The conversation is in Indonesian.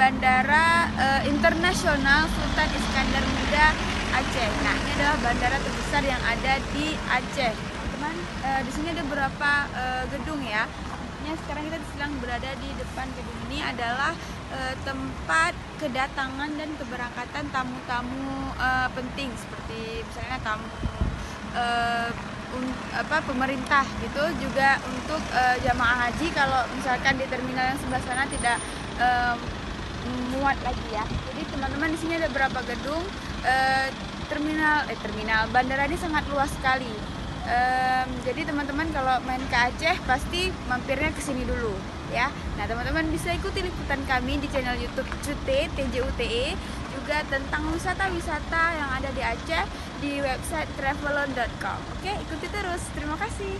Bandara Internasional Sultan Iskandar Muda Aceh. Nah, ini adalah bandara terbesar yang ada di Aceh, teman-teman. Di sini ada beberapa gedung ya. Sekarang kita sedang berada di depan gedung ini adalah tempat kedatangan dan keberangkatan tamu-tamu penting, seperti misalnya tamu pemerintah gitu, juga untuk jamaah haji kalau misalkan di terminal yang sebelah sana tidak muat lagi ya. Jadi teman-teman, di sini ada beberapa gedung. Terminal bandara ini sangat luas sekali. Jadi teman-teman kalau main ke Aceh pasti mampirnya ke sini dulu ya. Nah, teman-teman bisa ikuti liputan kami di channel YouTube Cute TJUTE, juga tentang wisata-wisata yang ada di Aceh di website travelon.com. Oke, ikuti terus. Terima kasih.